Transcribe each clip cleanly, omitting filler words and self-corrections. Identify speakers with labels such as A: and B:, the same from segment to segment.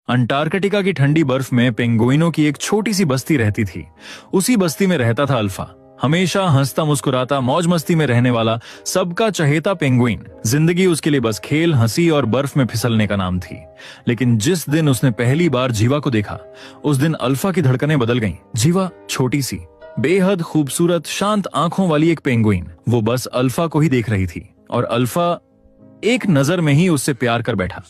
A: Antarctica की ठंडी बर्फ में पेंगुइनों की एक छोटी सी बस्ती रहती थी। उसी बस्ती में रहता था अल्फा, हमेशा हंसता मुस्कुराता मौज मस्ती में रहने वाला सबका चहेता पेंगुइन। जिंदगी उसके लिए बस खेल, हंसी और बर्फ में फिसलने का नाम थी। लेकिन जिस दिन उसने पहली बार जीवा को देखा, उस दिन अल्फा की धड़कनें बदल गईं। जीवा छोटी सी, बेहद खूबसूरत, शांत आंखों वाली एक पेंगुइन, वो बस अल्फा को ही देख रही थी और अल्फा एक नजर में ही उससे प्यार कर बैठा।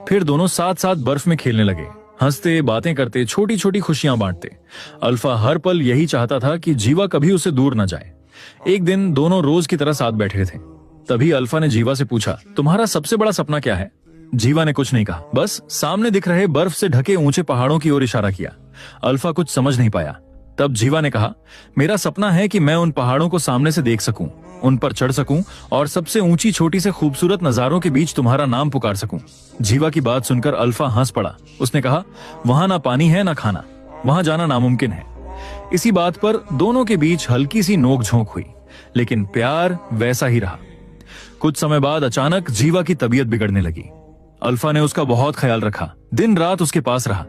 A: फिर दोनों साथ साथ बर्फ में खेलने लगे, हंसते, बातें करते, छोटी छोटी खुशियां बांटते। अल्फा हर पल यही चाहता था कि जीवा कभी उसे दूर न जाए। एक दिन दोनों रोज की तरह साथ बैठे थे। तभी अल्फा ने जीवा से पूछा, तुम्हारा सबसे बड़ा सपना क्या है? जीवा ने कुछ नहीं कहा, बस सामने दिख रहे बर्फ से ढके ऊंचे पहाड़ों की ओर इशारा किया। अल्फा कुछ समझ नहीं पाया। तब जीवा ने कहा, मेरा सपना है कि मैं उन पहाड़ों को सामने से देख सकूं, उन पर चढ़ सकूं और सबसे ऊंची छोटी से खूबसूरत नजारों के बीच तुम्हारा नाम पुकार सकूं। जीवा की बात सुनकर अल्फा हंस पड़ा। उसने कहा, वहां ना पानी है ना खाना, वहां जाना नामुमकिन है। इसी बात पर दोनों के बीच हल्की सी नोक-झोंक हुई, लेकिन प्यार वैसा ही रहा। कुछ समय बाद अचानक जीवा की तबीयत बिगड़ने लगी। अल्फा ने उसका बहुत ख्याल रखा, दिन रात उसके पास रहा।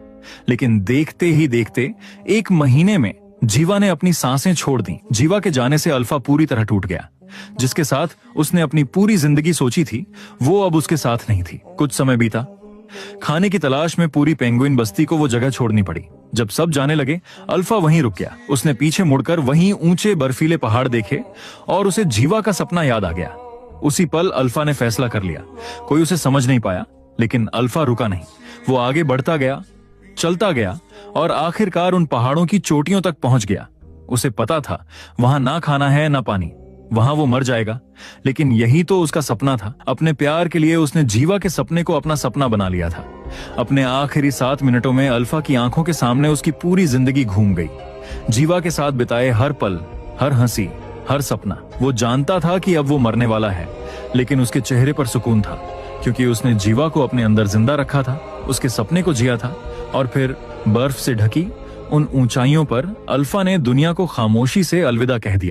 A: लेकिन देखते ही देखते 1 महीने में जीवा ने अपनी सांसें छोड़ दी। जीवा के जाने से अल्फा पूरी तरह टूट गया। जिसके साथ उसने अपनी पूरी जिंदगी सोची थी, वो अब उसके साथ नहीं थी। कुछ समय बीता। खाने की तलाश में पूरी पेंगुइन बस्ती को वो जगह छोड़नी पड़ी। जब सब जाने लगे, अल्फा वहीं रुक गया। उसने पीछे मुड़कर वहीं ऊंचे बर्फीले पहाड़ देखे और उसे जीवा का सपना याद आ गया। उसी पल अल्फा ने फैसला कर लिया। कोई उसे समझ नहीं पाया, लेकिन अल्फा रुका नहीं। वो आगे बढ़ता गया, चलता गया और आखिरकार उन पहाड़ों की चोटियों तक पहुंच गया। उसे पता था, वहां ना खाना है ना पानी, वहां वो मर जाएगा। लेकिन यही तो उसका सपना था। अपने प्यार के लिए उसने जीवा के सपने को अपना सपना बना लिया था। अपने आखिरी 7 मिनटों में अल्फा की आंखों के सामने उसकी पूरी जिंदगी घूम गई। जीवा के साथ बिताए हर पल, हर हंसी, हर सपना। वो जानता था कि अब वो मरने वाला है, लेकिन उसके चेहरे पर सुकून था, क्योंकि उसने जीवा को अपने अंदर जिंदा रखा था, उसके सपने को जिया था। और फिर बर्फ से ढकी उन ऊंचाइयों पर अल्फा ने दुनिया को खामोशी से अलविदा कह दिया।